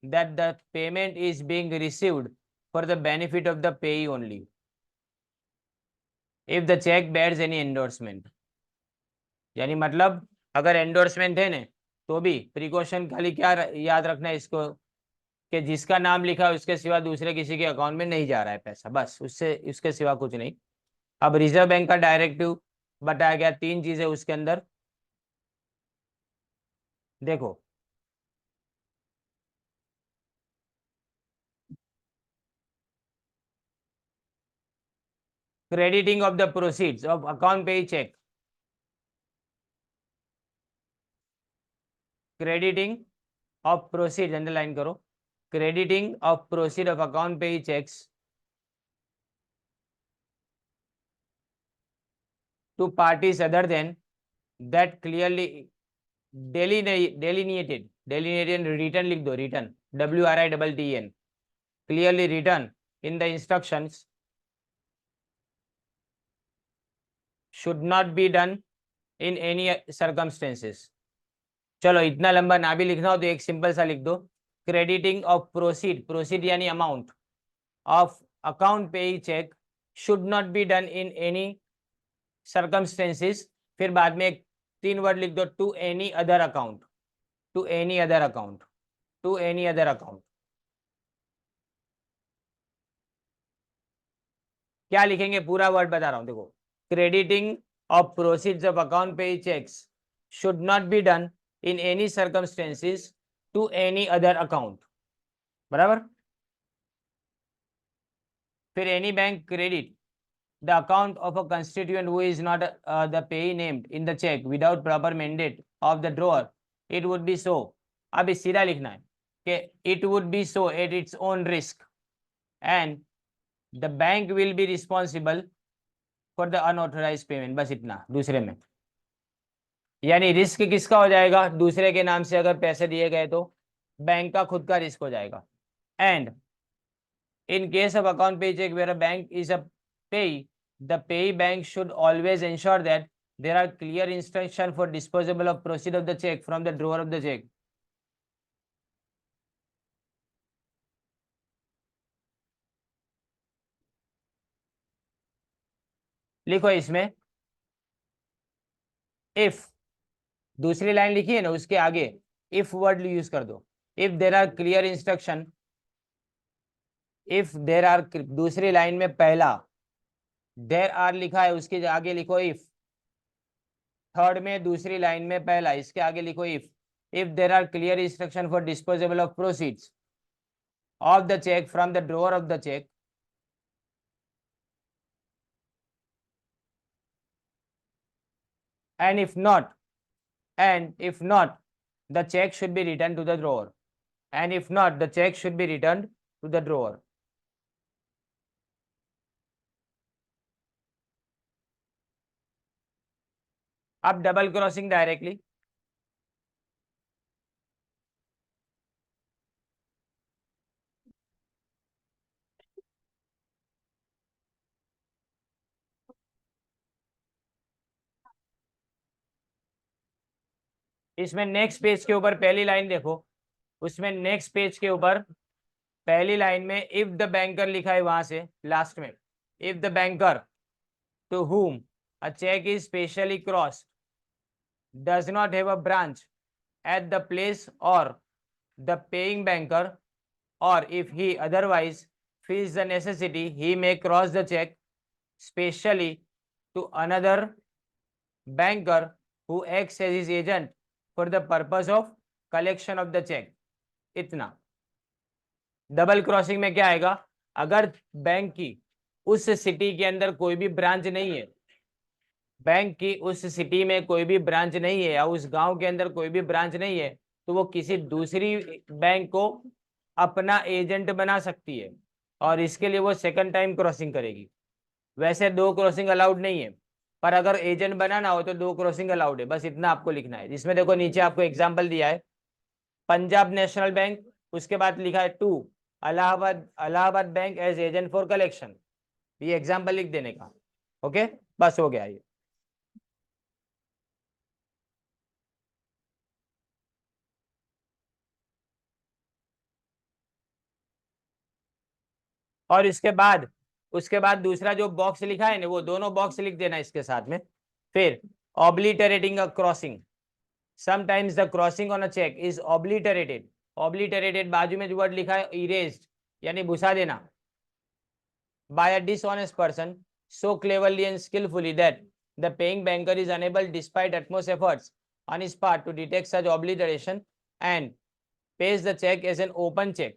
that the payment is being received for the benefit of the payee only if the check bears any endorsement। यानी मतलब अगर एंडोर्समेंट है ना तो भी प्रिकॉशन खाली क्या याद रखना है इसको, कि जिसका नाम लिखा है उसके सिवा दूसरे किसी के अकाउंट में नहीं जा रहा है पैसा, बस उससे उसके सिवा कुछ नहीं। अब रिजर्व बैंक का डायरेक्टिव बताया गया, 3 चीजें उसके अंदर देखो। Crediting of the proceeds of account pay cheque, crediting of proceed underline करो, crediting of proceed of account pay cheques to parties other than that clearly delineated return लिख दो, return WRITTEN clearly return in the instructions should not be done in any circumstances. चलो इतना लंबा ना भी लिखना हो तो एक सिंपल सा लिख दो, क्रेडिटिंग ऑफ प्रोसीड, प्रोसीड यानी amount of account pay cheque should not be done in any circumstances, फिर बाद में एक 3 वर्ड लिख दो, to any other account, to any other account, to any other account. क्या लिखेंगे? पूरा वर्ड बता रहा हूं देखो, crediting of proceeds of account pay cheques should not be done in any circumstances to any other account, बराबर। फिर any bank credit the account of a constituent who is not the payee named in the check without proper mandate of the drawer, it would be so। अब इस सीधा लिखना है कि it would be so at its own risk and the bank will be responsible for the unauthorise payment, बस इतना दूसरे में। यानी रिस्क किसका हो जाएगा, दूसरे के नाम से अगर पैसे दिए गए तो बैंक का खुद का रिस्क हो जाएगा। And in case of account pay cheque where a bank is a payee, the payee bank should always ensure that there are clear instruction for disposable of proceed of the check from the drawer of the check. लिखो इसमें इफ, दूसरी लाइन लिखी है ना उसके आगे इफ वर्ड यूज कर दो। If there are clear instruction, if there are, दूसरी लाइन में पहला देर आर लिखा है उसके आगे लिखो इफ, थर्ड में दूसरी लाइन में पहला इसके आगे लिखो if there are clear instruction for disposable of proceeds of the cheque from the drawer of the cheque, and if not the check should be returned to the drawer, and if not the check should be returned to the drawer. अब डबल क्रॉसिंग डायरेक्टली, इसमें नेक्स्ट पेज के ऊपर पहली लाइन देखो, उसमें नेक्स्ट पेज के ऊपर पहली लाइन में इफ द बैंकर लिखा है, वहां से लास्ट में if the banker to whom a check is specially crossed does not have a branch at the place or the paying banker, or if he otherwise feels the necessity he may cross the check specially to another banker who acts as his agent for the purpose of collection of the check. इतना। डबल क्रॉसिंग में क्या आएगा, अगर बैंक की उस सिटी के अंदर कोई भी ब्रांच नहीं है, बैंक की उस सिटी में कोई भी ब्रांच नहीं है या उस गांव के अंदर कोई भी ब्रांच नहीं है, तो वो किसी दूसरी बैंक को अपना एजेंट बना सकती है और इसके लिए वो सेकंड टाइम क्रॉसिंग करेगी। वैसे दो क्रॉसिंग अलाउड नहीं है, पर अगर एजेंट बनाना हो तो दो क्रॉसिंग अलाउड है, बस इतना आपको लिखना है। जिसमें देखो नीचे आपको एग्जाम्पल दिया है पंजाब नेशनल बैंक, उसके बाद लिखा है to Allahabad bank as agent for collection, ये एग्जाम्पल लिख देने का। ओके, बस हो गया ये। और उसके बाद दूसरा जो बॉक्स लिखा है ना, वो दोनों बॉक्स लिख देना इसके साथ में। फिर obliterating a crossing, sometimes the crossing on a cheque is obliterated, obliterated बाजू में जो वर्ड लिखा है इरेज्ड यानी भुसा देना, by a dishonest person so cleverly and skillfully that the paying banker is unable despite utmost efforts on his part to detect such obliteration and pays the check as an open check।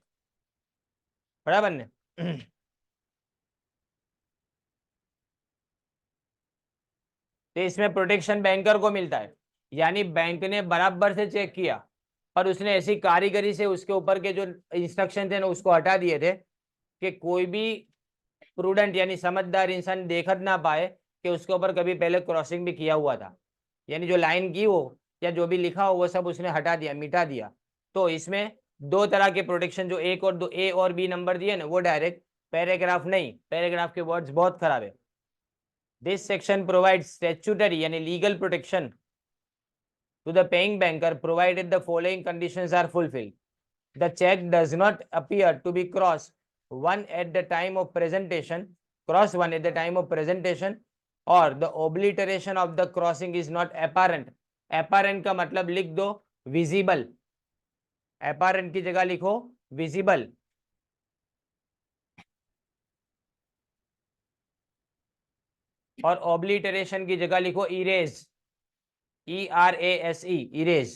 बराबर ने तो इसमें प्रोटेक्शन बैंकर को मिलता है, यानी बैंक ने बराबर से चेक किया पर उसने ऐसी कारीगरी से उसके ऊपर के जो इंस्ट्रक्शन थे ना उसको हटा दिए थे कि कोई भी प्रूडेंट यानी समझदार इंसान देख ना पाए कि उसके ऊपर कभी पहले क्रॉसिंग भी किया हुआ था, यानी जो लाइन की हो या जो भी लिखा हो वो सब उसने हटा दिया, मिटा दिया। तो इसमें दो तरह के प्रोटेक्शन, जो एक और दो, ए और बी नंबर दिए ना वो डायरेक्ट, पैराग्राफ नहीं, पैराग्राफ के वर्ड्स बहुत खराब है। दिस सेक्शन प्रोवाइड्स स्टैट्यूटरी यानी legal protection to the paying banker provided the following conditions are fulfilled: the check does not appear to be crossed one at the time of presentation, or the obliteration of the crossing is not apparent। apparent का मतलब लिख दो visible, apparent की जगह लिखो visible, और obliteration की जगह लिखो erase, ERASE, erase।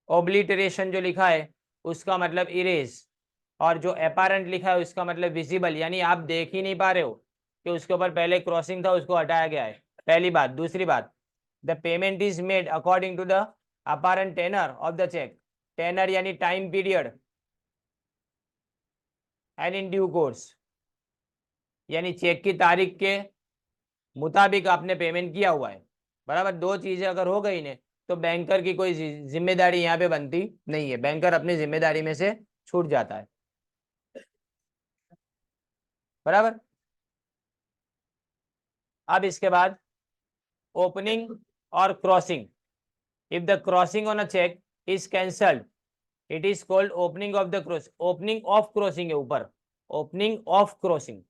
obliteration जो लिखा है उसका मतलब erase, और जो apparent लिखा है उसका मतलब visible, यानी आप देख ही नहीं पा रहे हो कि उसके ऊपर पहले क्रॉसिंग था उसको हटाया गया है, पहली बात। दूसरी बात, the payment is made according to the apparent tenor of the cheque, tenor यानी time period, and in due course, यानी चेक की तारीख के मुताबिक आपने पेमेंट किया हुआ है, बराबर। दो चीजें अगर हो गई ने तो बैंकर की कोई जिम्मेदारी यहाँ पे बनती नहीं है, बैंकर अपनी जिम्मेदारी में से छूट जाता है, बराबर। अब इसके बाद ओपनिंग और crossing. If the crossing on a cheque is cancelled it is called opening of the cross, opening of crossing है ऊपर, ओपनिंग ऑफ क्रॉसिंग।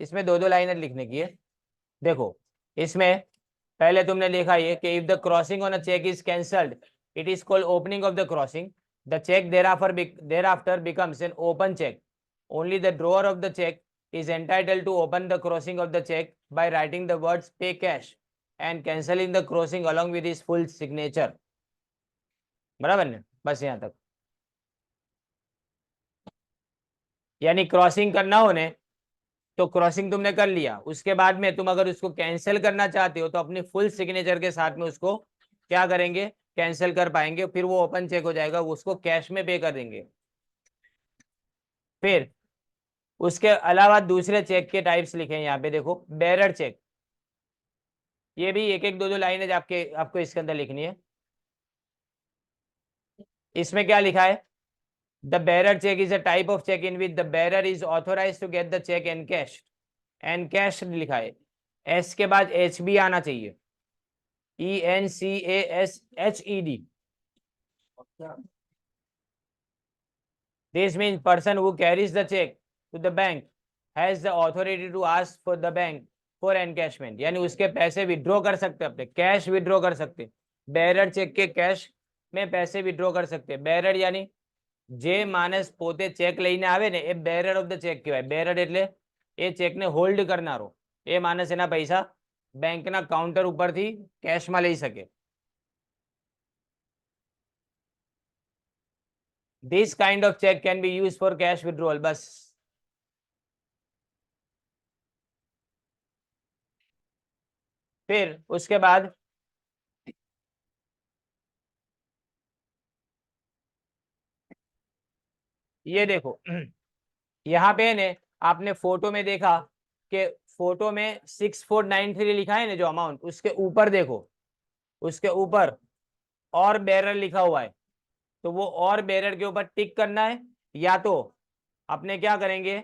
इसमें दो दो लाइनें लिखने की है। देखो इसमें पहले तुमने लिखा ये कि if the crossing on a cheque is cancelled it is called opening of the crossing, the cheque thereafter becomes an open check. Only the drawer of the check is entitled to open the crossing of the check by writing the words pay cash and cancelling the crossing along with his full signature, बराबर ने, बस यहाँ तक। यानी क्रॉसिंग करना होने तो क्रॉसिंग तुमने कर लिया, उसके बाद में तुम अगर उसको कैंसिल करना चाहते हो तो अपनी फुल सिग्नेचर के साथ में उसको क्या करेंगे, कैंसिल कर पाएंगे, फिर वो ओपन चेक हो जाएगा, उसको कैश में पे कर देंगे। फिर उसके अलावा दूसरे चेक के टाइप्स लिखे हैं यहाँ पे, देखो बेरर चेक। ये भी एक एक दो दो लाइनें आपको इसके अंदर लिखनी है। इसमें क्या लिखा है, the bearer cheque is a type of cheque in which the bearer is authorise to get the cheque encash लिखा है, एस के बाद एच बी आना चाहिए, ENCASHED। This means person who carries the check to the bank has the authority to ask for the bank for encashment, यानी उसके पैसे विड्रॉ कर सकते, अपने कैश विड्रॉ कर सकते। बेरर चेक के कैश में पैसे विड्रॉ कर सकते। बेरर यानी જે માણસ પોતે ચેક લઈને આવે ને એ બેરર ઓફ ધ ચેક કહેવાય। બેરર એટલે એ ચેકને હોલ્ડ કરનારો, એ માણસ એના પૈસા બેંકના કાઉન્ટર ઉપરથી કેશમાં લઈ શકે। This kind of check can be used for cash withdrawal, बस। फिर उसके बाद ये देखो यहाँ पे ने आपने फोटो में देखा कि फोटो में 6493 लिखा है ना जो अमाउंट, उसके ऊपर देखो, उसके ऊपर और बेरर लिखा हुआ है, तो वो और बेरर के ऊपर टिक करना है, या तो अपने क्या करेंगे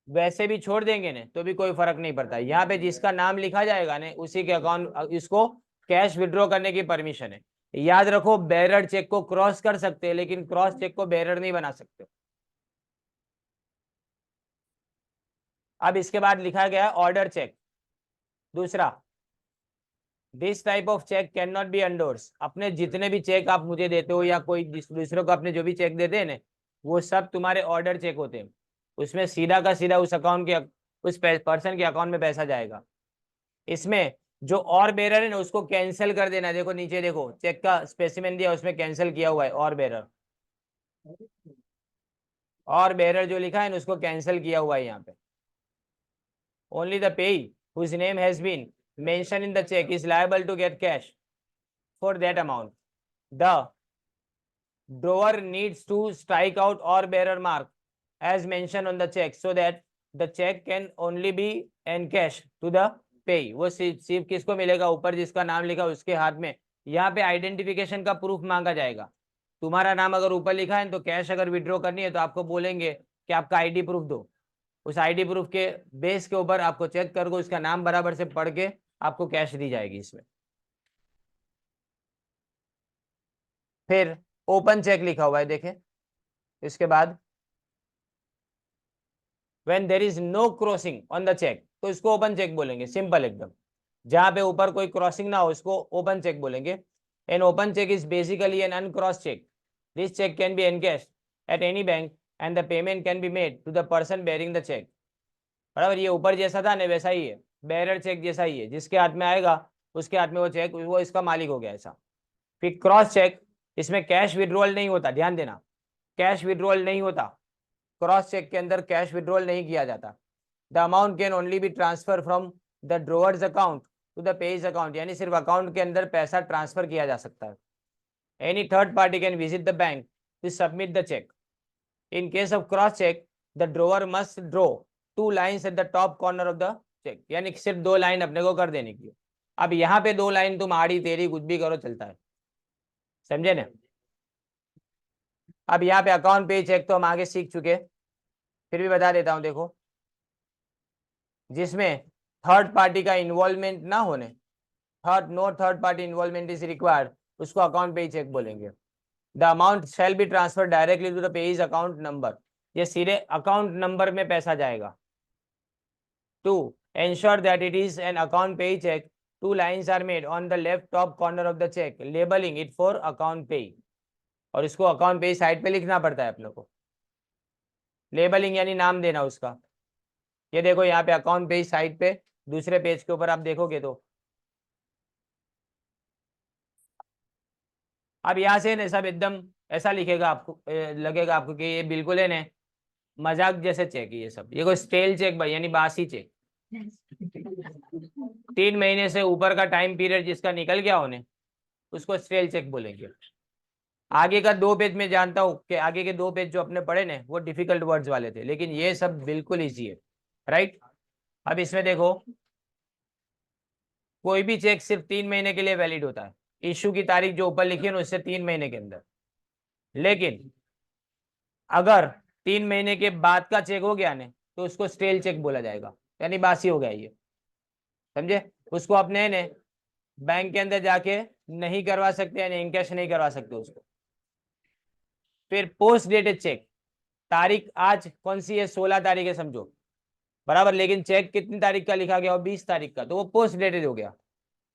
वैसे भी छोड़ देंगे ना तो भी कोई फर्क नहीं पड़ता। यहाँ पे जिसका नाम लिखा जाएगा ना उसी के अकाउंट, इसको कैश विड्रॉ करने की परमिशन है। याद रखो बेरर चेक को क्रॉस कर सकते हैं लेकिन क्रॉस चेक को बेरर नहीं बना सकते। अब इसके बाद लिखा गया ऑर्डर चेक। दूसरा, this type of cheque can not be endorse. अपने जितने भी चेक आप मुझे देते हो या कोई दूसरों को अपने जो भी चेक देते हैं ना वो सब तुम्हारे ऑर्डर चेक होते हैं, उसमें सीधा का सीधा उस अकाउंट के उस पर्सन के अकाउंट में पैसा जाएगा। इसमें जो और बेरर है ना उसको कैंसिल कर देना। देखो नीचे देखो चेक का स्पेसिमेन दिया उसमें कैंसिल किया हुआ है और बेरर, और बेरर जो लिखा है ना उसको कैंसिल किया हुआ है यहाँ पे। ओनली द पेई whose name has been mentioned in the check is liable to get cash for that amount. The drawer needs to strike out or bearer mark as mentioned on the check so that the check can only be encashed to the pay। वो सिर्फ किसको मिलेगा, ऊपर जिसका नाम लिखा उसके हाथ में। यहाँ पे आइडेंटिफिकेशन का प्रूफ मांगा जाएगा। तुम्हारा नाम अगर ऊपर लिखा है तो कैश अगर विड्रॉ करनी है तो आपको बोलेंगे कि आपका आईडी प्रूफ दो। उस आईडी प्रूफ के बेस के ऊपर आपको चेक करके उसका नाम बराबर से पढ़ के आपको कैश दी जाएगी इसमें। फिर ओपन चेक लिखा हुआ है देखें, इसके बाद when there is no crossing on the cheque तो इसको ओपन चेक बोलेंगे, सिंपल एकदम। जहां पे ऊपर कोई क्रॉसिंग ना हो इसको ओपन चेक बोलेंगे। An open cheque is basically an uncross cheque. This cheque can be encashed at any bank and the payment can be made to the person bearing the cheque. बराबर, ये ऊपर जैसा था ना वैसा ही है, बेरर चेक जैसा ही है, जिसके हाथ में आएगा उसके हाथ में वो चेक, वो इसका मालिक हो गया ऐसा। फिर क्रॉस चेक, इसमें कैश विड्रॉल नहीं होता, ध्यान देना कैश विड्रॉल नहीं होता, क्रॉस चेक के अंदर कैश विड्रॉल नहीं किया जाता। The amount can only be transfer from the drawer's account to the payee's account, यानी सिर्फ अकाउंट के अंदर पैसा ट्रांसफर किया जा सकता है। Any third party can visit the bank to submit the cheque. In case of cross cheque the drawer must draw 2 lines at the top corner of the cheque, यानी सिर्फ 2 लाइन अपने को कर देने की। अब यहाँ पे 2 लाइन तुम आड़ी तेरी कुछ भी करो चलता है, समझे ना। अब यहाँ पे अकाउंट पे चेक तो हम आगे सीख चुके, फिर भी बता देता हूँ। देखो, जिसमें थर्ड पार्टी का इन्वॉल्वमेंट ना होने, no third party involvement is required, उसको अकाउंट पे चेक बोलेंगे। The amount shall be transfer directly to the payee's account number, ये सीधे अकाउंट नंबर में पैसा जाएगा। 2. Ensure that it is an account pay check. 2 lines are made on the left top corner of the check, labeling it for account pay. और इसको अकाउंट पे साइड पे लिखना पड़ता है अपने को, लेबलिंग यानी नाम देना उसका। ये देखो यहाँ पे अकाउंट पे साइड पे दूसरे पेज के ऊपर आप देखोगे तो अब यहाँ से न सब एकदम ऐसा लिखेगा आपको, लगेगा आपको कि ये बिल्कुल है ना मजाक जैसे चेक है ये सब। ये कोई स्टेल चेक भाई, यानी बासी चेक। 3 महीने से ऊपर का टाइम पीरियड जिसका निकल गया होने, उसको स्टेल चेक बोलेंगे। आगे का 2 पेज में जानता हूँ कि आगे के 2 पेज जो अपने पढ़े ने वो डिफिकल्ट वर्ड्स वाले थे, लेकिन ये सब बिल्कुल इजी है, राइट। अब इसमें देखो, कोई भी चेक सिर्फ 3 महीने के लिए वैलिड होता है। इशू की तारीख जो ऊपर लिखी है ना, उससे 3 महीने के अंदर। लेकिन अगर 3 महीने के बाद का चेक हो गया ने, तो उसको स्टेल चेक बोला जाएगा, यानी बासी हो गया ये, समझे। उसको अपने ने बैंक के अंदर जाके नहीं करवा सकते, यानी इनकैश नहीं करवा सकते उसको। फिर पोस्ट डेटेड चेक, तारीख आज कौन सी है, 16 तारीख है समझो, बराबर, लेकिन चेक कितनी तारीख का लिखा गया हो, 20 तारीख का, तो वो पोस्ट डेटेड हो गया।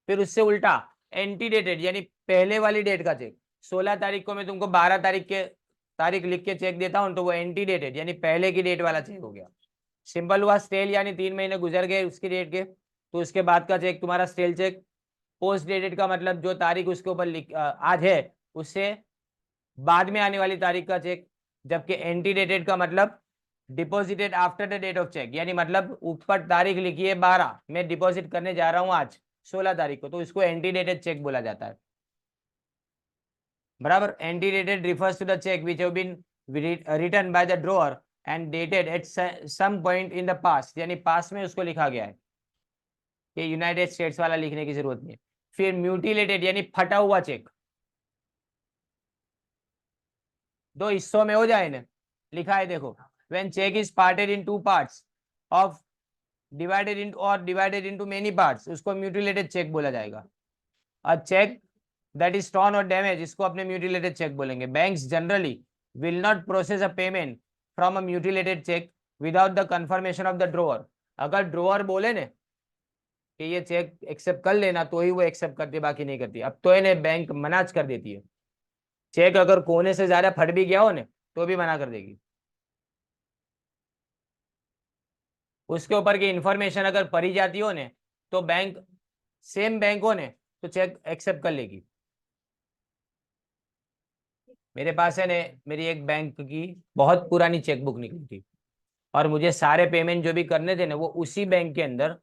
फिर उससे उल्टा एंटी डेटेड, यानी पहले वाली डेट का चेक। 16 तारीख को मैं तुमको 12 तारीख के तारीख लिख के चेक देता हूं, तो वो एंटी डेटेड यानी पहले की डेट वाला चेक हो गया। सिंपल हुआ स्टेल, यानी 3 महीने गुजर गए उसकी डेट के, तो उसके बाद का चेक तुम्हारा स्टेल चेक। पोस्ट डेटेड का मतलब जो तारीख उसके ऊपर आज है, उससे बाद में आने वाली तारीख का चेक। जबकि एंटी डेटेड का मतलब deposited after the date of cheque, यानी मतलब ऊपर तारीख लिखी है 12, मैं डिपॉजिट करने जा रहा हूं आज 16 तारीख को, तो इसको एंटी डेटेड चेक बोला जाता है, बराबर। Ante dated refers to the cheque which have been written by the drawer and dated at some point in the past, यानी पास्ट में उसको लिखा गया है, ये यूनाइटेड स्टेट्स वाला लिखने की जरूरत नहीं है। फिर म्यूटिलेटेड यानी फटा हुआ चेक, 2 हिस्सों में हो जाए ना, लिखा है देखो, when check is parted in 2 parts of divided into many parts, उसको म्यूटिलेटेड चेक बोला जाएगा। A cheque that is torn और डैमेज, इसको अपने म्यूटिलेटेड चेक बोलेंगे। Banks generally will not process a payment from a mutilated cheque without the confirmation of the drawer. अगर ड्रॉअर बोले ने कि ये चेक एक्सेप्ट कर लेना, तो ही वो एक्सेप्ट करती है, बाकी नहीं करती। अब तो इन्हें बैंक मनाच कर देती है, चेक अगर कोने से ज्यादा फट भी गया हो ने, तो भी मना कर देगी। उसके ऊपर की इंफॉर्मेशन अगर पड़ी जाती हो ने, तो बैंक, सेम बैंक हो ने, तो चेक एक्सेप्ट कर लेगी। मेरे पास है ने, मेरी एक बैंक की बहुत पुरानी चेकबुक निकली थी, और मुझे सारे पेमेंट जो भी करने थे ना, वो उसी बैंक के अंदर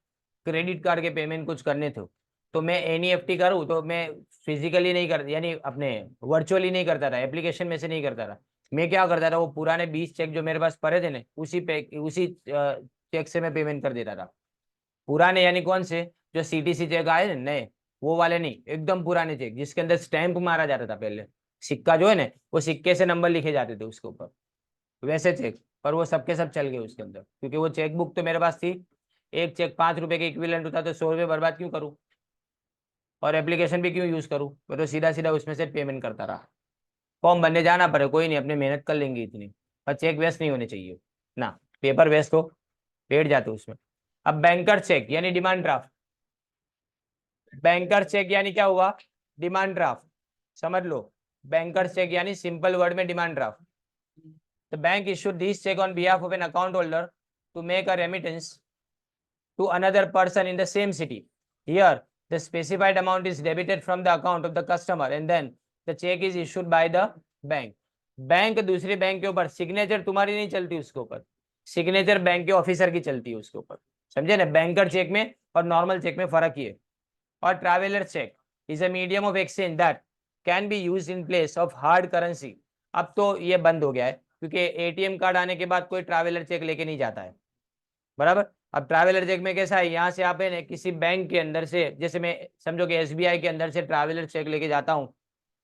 क्रेडिट कार्ड के पेमेंट कुछ करने थे। तो मैं एनईएफटी करूँ तो मैं फिजिकली नहीं कर, यानी अपने वर्चुअली नहीं करता था, एप्लीकेशन में से नहीं करता था। मैं क्या करता था, वो पुराने 20 चेक जो मेरे पास पड़े थे ना, उसी चेक से मैं पेमेंट कर देता था। पुराने यानी कौन से, जो सीटीसी चेक आए ना नए, वो वाले नहीं, एकदम पुराने चेक जिसके अंदर स्टैंप मारा जाता था पहले, सिक्का जो है ना, वो सिक्के से नंबर लिखे जाते थे उसके ऊपर, वैसे चेक। पर वो सबके सब चल गए उसके अंदर, क्योंकि वो चेकबुक तो मेरे पास थी। एक चेक 5 रुपए के इक्विवेलेंट होता, तो 100 रुपये बर्बाद क्यों करूँ, और एप्लीकेशन भी क्यों यूज करूँ, मैं तो सीधा सीधा उसमें से पेमेंट करता रहा। फॉर्म भरने जाना पड़े, कोई नहीं, अपने मेहनत कर लेंगे इतनी, पर चेक वेस्ट नहीं होने चाहिए ना, पेपर वेस्ट हो, बैठ जाते उसमें। अब बैंकर चेक यानी डिमांड ड्राफ्ट। बैंकर चेक यानी क्या हुआ, डिमांड ड्राफ्ट, समझ लो। बैंकर चेक यानी सिंपल वर्ड में demand draft. The bank issued this check on behalf of an account holder to make a remittance to another person in the same city. Here, the specified amount is debited from the account of the customer and then the check is issued by the bank. Bank दूसरे बैंक के ऊपर, सिग्नेचर तुम्हारी नहीं चलती उसके ऊपर, सिग्नेचर बैंक के ऑफिसर की चलती है उसके ऊपर, समझे ना। बैंकर चेक में और नॉर्मल चेक में फर्क ही है। और traveller cheque is a medium of exchange that can be used in place of hard currency. अब तो ये बंद हो गया है, क्योंकि एटीएम कार्ड आने के बाद कोई ट्रैवलर चेक लेके नहीं जाता है, बराबर। अब ट्रैवलर चेक में कैसा है, यहाँ से आप है ना किसी बैंक के अंदर से, जैसे मैं समझो कि एसबीआई के अंदर से ट्रैवलर चेक लेके जाता हूँ,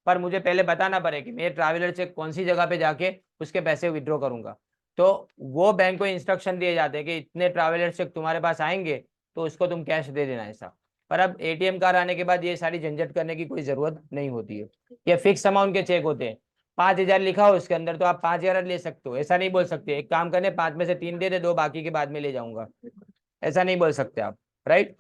पर मुझे पहले बताना पड़े कि मैं ट्रैवलर चेक कौन सी जगह पे जाके उसके पैसे विड्रॉ करूंगा। तो वो बैंक को इंस्ट्रक्शन दिए जाते हैं कि इतने ट्रैवलर चेक तुम्हारे पास आएंगे तो उसको तुम कैश दे देना ऐसा। पर अब एटीएम कार्ड आने के बाद ये सारी झंझट करने की कोई जरूरत नहीं होती है। ये फिक्स अमाउंट के चेक होते हैं, 5,000 लिखा हो उसके अंदर तो आप 5,000 ले सकते हो, ऐसा नहीं बोल सकते एक काम करने 5 में से 3 दे दे, 2 बाकी के बाद में ले जाऊंगा, ऐसा नहीं बोल सकते आप, राइट।